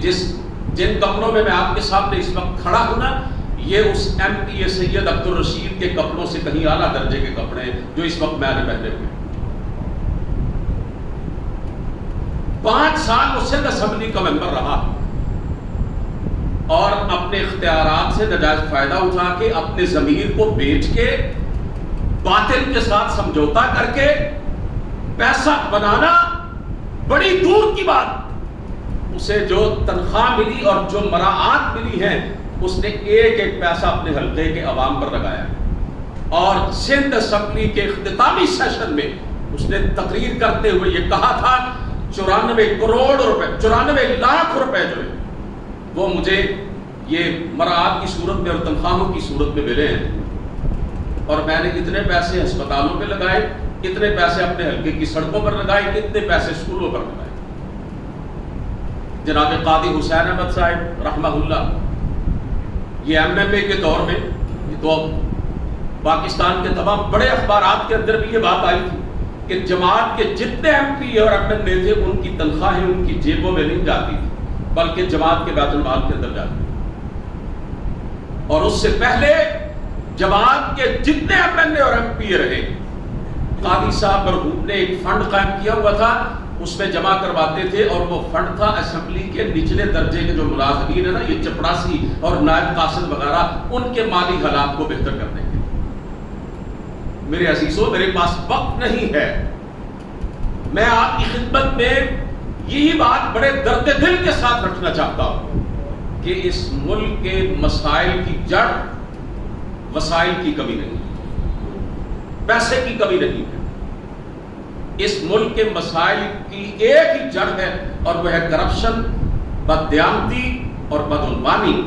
جن کپڑوں میں آپ کے سامنے اس وقت کھڑا ہوں نا، یہ اس ایم پی اے سید عبدالرشید کے کپڑوں سے کہیں اعلیٰ درجے کے کپڑے ہیں جو اس وقت میں نے پہنے ہوئے۔ 5 سال وہ سندھ اسمبلی کا ممبر رہا اور اپنے اختیارات سے ناجائز فائدہ اٹھا کے اپنے ضمیر کو بیچ کے باطل کے ساتھ سمجھوتا کر کے پیسہ بنانا بڑی دور کی بات، اسے جو تنخواہ ملی اور جو مراعات ملی ہیں اس نے ایک ایک پیسہ اپنے حلقے کے عوام پر لگایا۔ اور سندھ اسمبلی کے اختتامی سیشن میں اس نے تقریر کرتے ہوئے یہ کہا تھا 94 کروڑ روپے 94 لاکھ روپے جو ہے وہ مجھے یہ مراعات کی صورت میں اور تنخواہوں کی صورت میں ملے ہیں، اور میں نے اتنے پیسے ہسپتالوں پہ لگائے، اتنے پیسے اپنے حلقے کی سڑکوں پر لگائے، اتنے پیسے اسکولوں پر لگائے۔ جناب قاضی حسین احمد صاحب رحمہ اللہ، یہ ایم ایم اے کے دور میں، یہ تو پاکستان کے تمام بڑے اخبارات کے اندر بھی یہ بات آئی تھی کہ جماعت کے جتنے ایم پی اور ایم ایل اے تھے ان کی تنخواہیں ان کی جیبوں میں نہیں جاتی تھی بلکہ جماعت کے بیت المال کے اندر جاتی تھی۔ اور اس سے پہلے جماعت کے جتنے ایم ایل اے اور ایم پی رہے، قاضی صاحب مرحوم نے ایک فنڈ قائم کیا ہوا تھا، اس میں جمع کرواتے تھے، اور وہ فنڈ تھا اسمبلی کے نچلے درجے کے جو ملازمین ہیں نا، یہ چپڑاسی اور نائب قاصد وغیرہ، ان کے مالی حالات کو بہتر کرنے کے۔ میرے عزیزوں، میرے پاس وقت نہیں ہے، میں آپ کی خدمت میں یہی بات بڑے درد دل کے ساتھ رکھنا چاہتا ہوں کہ اس ملک کے مسائل کی جڑ وسائل کی کمی نہیں، پیسے کی کمی نہیں ہے۔ اس ملک کے مسائل کی ایک ہی جڑ ہے اور وہ ہے کرپشن، بددیانتی اور بدعنوانی۔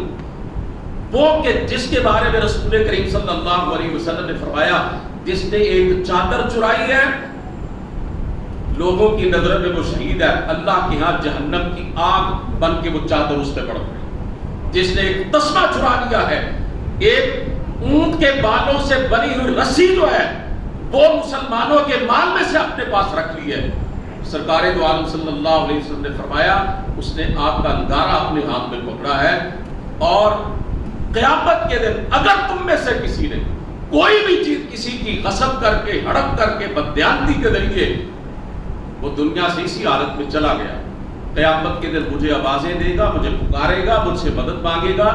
وہ کہ جس کے بارے میں رسول کریم صلی اللہ علیہ وسلم نے فرمایا جس نے ایک چادر چرائی ہے لوگوں کی نظر میں وہ شہید ہے، اللہ کے ہاں جہنم کی آگ بن کے وہ چادر اس پہ پڑ گئی۔ جس نے ایک تسمہ چرا لیا ہے، ایک اونٹ کے بالوں سے بنی ہوئی رسی جو ہے وہ مسلمانوں کے مال میں سے اپنے پاس رکھ لی ہے، سرکار دو عالم صلی اللہ علیہ وسلم نے فرمایا اس نے آگ کا انگارہ اپنے ہاتھ میں پکڑا ہے۔ اور قیامت کے دن اگر تم میں سے کسی نے کوئی بھی چیز کسی کی غصب کر کے، ہڑپ کر کے، بددیانتی کے ذریعے وہ دنیا سے اسی حالت میں چلا گیا، قیامت کے دن مجھے آوازیں دے گا، مجھے پکارے گا، مجھ سے مدد مانگے گا،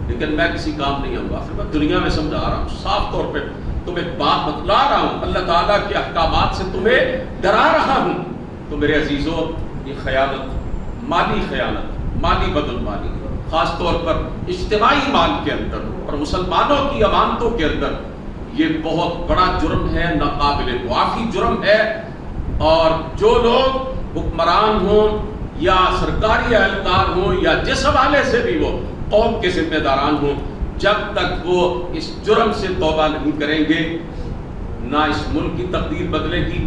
لیکن میں کسی کام نہیں آؤں گا۔ پھر میں دنیا میں سمجھا رہا ہوں، صاف طور پہ تمہیں بات بتلا رہا ہوں، اللہ تعالیٰ کے احکامات سے تمہیں ڈرا رہا ہوں۔ تو میرے عزیزوں، یہ خیانت، مالی بدعنوانی، خاص طور پر اجتماعی مال کے اندر اور مسلمانوں کی امانتوں کے اندر، یہ بہت بڑا جرم ہے، ناقابل معافی جرم ہے۔ اور جو لوگ حکمران ہوں یا سرکاری اہلکار ہوں یا جس حوالے سے بھی وہ قوم کے ذمہ داران ہوں، جب تک وہ اس جرم سے توبہ نہیں کریں گے، نہ اس ملک کی تقدیر بدلے گی،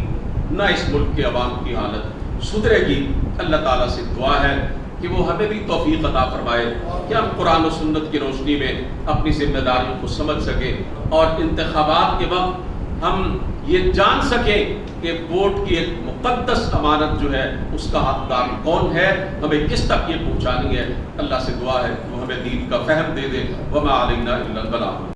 نہ اس ملک کے عوام کی حالت سدھرے گی۔ اللہ تعالیٰ سے دعا ہے کہ وہ ہمیں بھی توفیق عطا فرمائے کہ ہم قرآن و سنت کی روشنی میں اپنی ذمہ داریوں کو سمجھ سکیں اور انتخابات کے وقت ہم یہ جان سکیں کہ ووٹ کی ایک مقدس امانت جو ہے اس کا حقدار کون ہے، ہمیں کس تک یہ پہنچانی ہے۔ اللہ سے دعا ہے کہ وہ ہمیں دین کا فہم دے دے۔ وما علینا الا البلاغ۔